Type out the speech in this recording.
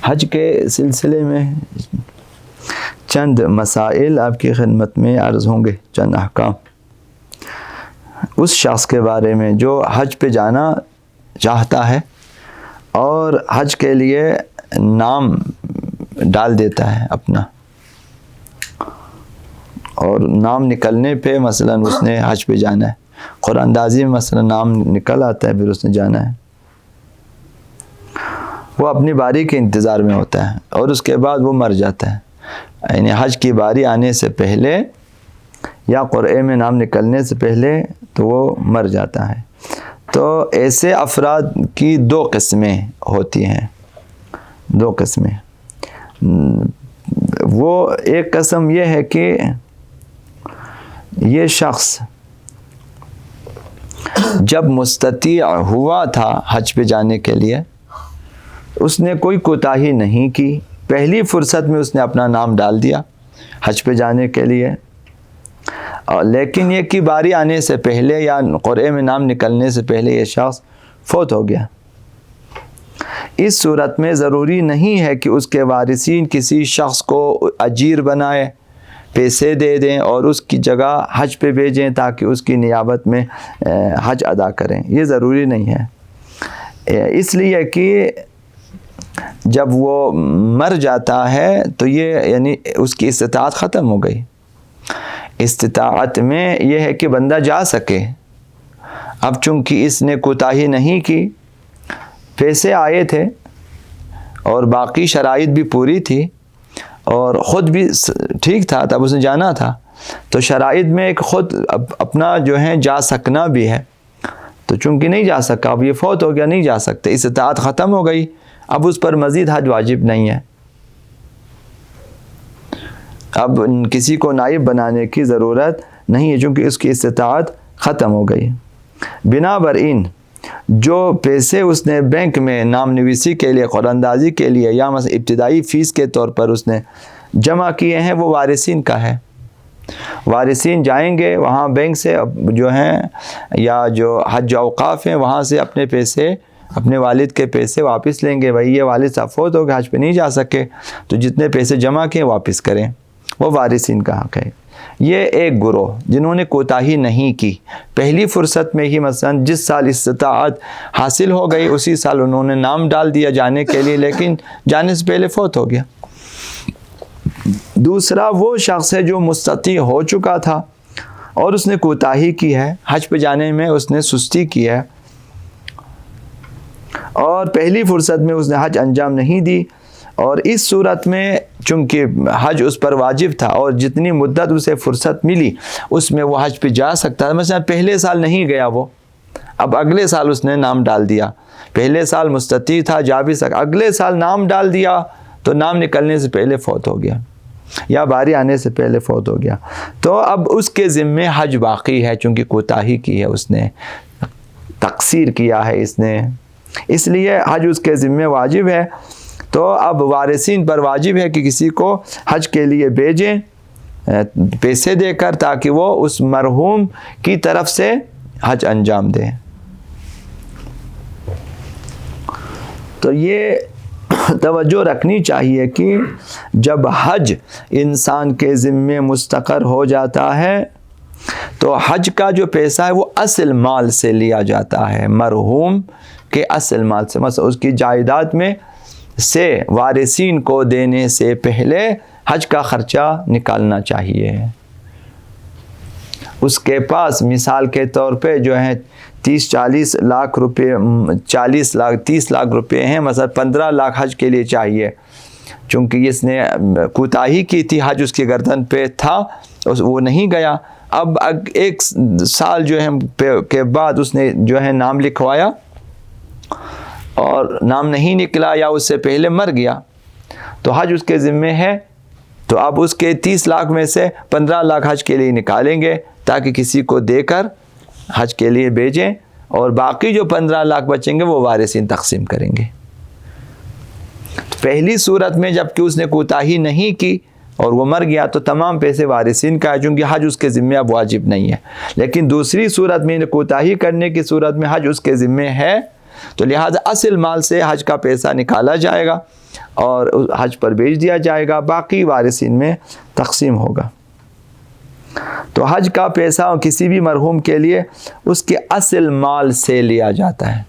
حج کے سلسلے میں چند مسائل آپ کی خدمت میں عرض ہوں گے، چند احکام اس شخص کے بارے میں جو حج پہ جانا چاہتا ہے اور حج کے لیے نام ڈال دیتا ہے اپنا، اور نام نکلنے پہ مثلا اس نے حج پہ جانا ہے، قرآن اندازی میں مثلا نام نکل آتا ہے، پھر اس نے جانا ہے، وہ اپنی باری کے انتظار میں ہوتا ہے اور اس کے بعد وہ مر جاتا ہے، یعنی حج کی باری آنے سے پہلے یا قرعے میں نام نکلنے سے پہلے تو وہ مر جاتا ہے۔ تو ایسے افراد کی دو قسمیں ہوتی ہیں، دو قسمیں۔ وہ ایک قسم یہ ہے کہ یہ شخص جب مستطیع ہوا تھا حج پہ جانے کے لیے، اس نے کوئی کوتاہی نہیں کی، پہلی فرصت میں اس نے اپنا نام ڈال دیا حج پہ جانے کے لیے، لیکن یہ کی باری آنے سے پہلے یا قرعے میں نام نکلنے سے پہلے یہ شخص فوت ہو گیا۔ اس صورت میں ضروری نہیں ہے کہ اس کے وارثین کسی شخص کو اجیر بنائے، پیسے دے دیں اور اس کی جگہ حج پہ بھیجیں تاکہ اس کی نیابت میں حج ادا کریں، یہ ضروری نہیں ہے، اس لیے کہ جب وہ مر جاتا ہے تو یہ یعنی اس کی استطاعت ختم ہو گئی۔ استطاعت میں یہ ہے کہ بندہ جا سکے، اب چونکہ اس نے کوتاہی نہیں کی، پیسے آئے تھے اور باقی شرائط بھی پوری تھی اور خود بھی ٹھیک تھا، تب اس نے جانا تھا، تو شرائط میں ایک خود اپنا جو ہے جا سکنا بھی ہے، تو چونکہ نہیں جا سکا، اب یہ فوت ہو گیا، نہیں جا سکتے، استطاعت ختم ہو گئی، اب اس پر مزید حج واجب نہیں ہے، اب کسی کو نائب بنانے کی ضرورت نہیں ہے چونکہ اس کی استطاعت ختم ہو گئی۔ بنابراین جو پیسے اس نے بینک میں نام نویسی کے لیے، قرآن اندازی کے لیے یا مثلا ابتدائی فیس کے طور پر اس نے جمع کیے ہیں، وہ وارثین کا ہے۔ وارثین جائیں گے وہاں بینک سے جو ہیں یا جو حج اوقاف ہیں وہاں سے اپنے پیسے، اپنے والد کے پیسے واپس لیں گے، بھائی یہ والد صاحب فوت ہو گئے، حج پہ نہیں جا سکے، تو جتنے پیسے جمع کیے واپس کریں، وہ وارثین کا حق ہے۔ یہ ایک گروہ جنہوں نے کوتاہی نہیں کی، پہلی فرصت میں ہی مثلا جس سال استطاعت حاصل ہو گئی اسی سال انہوں نے نام ڈال دیا جانے کے لیے، لیکن جانے سے پہلے فوت ہو گیا۔ دوسرا وہ شخص ہے جو مستطیع ہو چکا تھا اور اس نے کوتاہی کی ہے، حج پہ جانے میں اس نے سستی کی ہے اور پہلی فرصت میں اس نے حج انجام نہیں دی، اور اس صورت میں چونکہ حج اس پر واجب تھا اور جتنی مدت اسے فرصت ملی اس میں وہ حج پہ جا سکتا تھا، مثلا پہلے سال نہیں گیا وہ، اب اگلے سال اس نے نام ڈال دیا، پہلے سال مستطیع تھا جا بھی سکا، اگلے سال نام ڈال دیا تو نام نکلنے سے پہلے فوت ہو گیا یا باری آنے سے پہلے فوت ہو گیا، تو اب اس کے ذمے حج باقی ہے چونکہ کوتاہی کی ہے، اس نے تقصیر کیا ہے اس نے، اس لیے حج اس کے ذمے واجب ہے۔ تو اب وارثین پر واجب ہے کہ کسی کو حج کے لیے بھیجیں پیسے دے کر تاکہ وہ اس مرحوم کی طرف سے حج انجام دیں۔ تو یہ توجہ رکھنی چاہیے کہ جب حج انسان کے ذمے مستقر ہو جاتا ہے تو حج کا جو پیسہ ہے وہ اصل مال سے لیا جاتا ہے، مرحوم کے اصل مال سے، مثلا اس کی جائیداد میں سے وارثین کو دینے سے پہلے حج کا خرچہ نکالنا چاہیے۔ اس کے پاس مثال کے طور پہ جو ہے 30-40 لاکھ روپے، 30 لاکھ روپے ہیں، مثلا 15 لاکھ حج کے لیے چاہیے، چونکہ اس نے کوتاہی کی تھی، حج اس کی گردن پہ تھا وہ نہیں گیا، اب ایک سال جو ہے کے بعد اس نے جو ہے نام لکھوایا اور نام نہیں نکلا یا اس سے پہلے مر گیا تو حج اس کے ذمے ہے، تو اب اس کے 30 لاکھ میں سے 15 لاکھ حج کے لیے نکالیں گے تاکہ کسی کو دے کر حج کے لیے بھیجیں، اور باقی جو 15 لاکھ بچیں گے وہ وارثین تقسیم کریں گے۔ پہلی صورت میں جب کہ اس نے کوتاہی نہیں کی اور وہ مر گیا تو تمام پیسے وارثین کا ہے چونکہ حج اس کے ذمے اب واجب نہیں ہے، لیکن دوسری صورت میں کوتاہی کرنے کی صورت میں حج اس کے ذمے ہے تو لہٰذا اصل مال سے حج کا پیسہ نکالا جائے گا اور حج پر بھیج دیا جائے گا، باقی وارثین میں تقسیم ہوگا۔ تو حج کا پیسہ کسی بھی مرحوم کے لیے اس کے اصل مال سے لیا جاتا ہے۔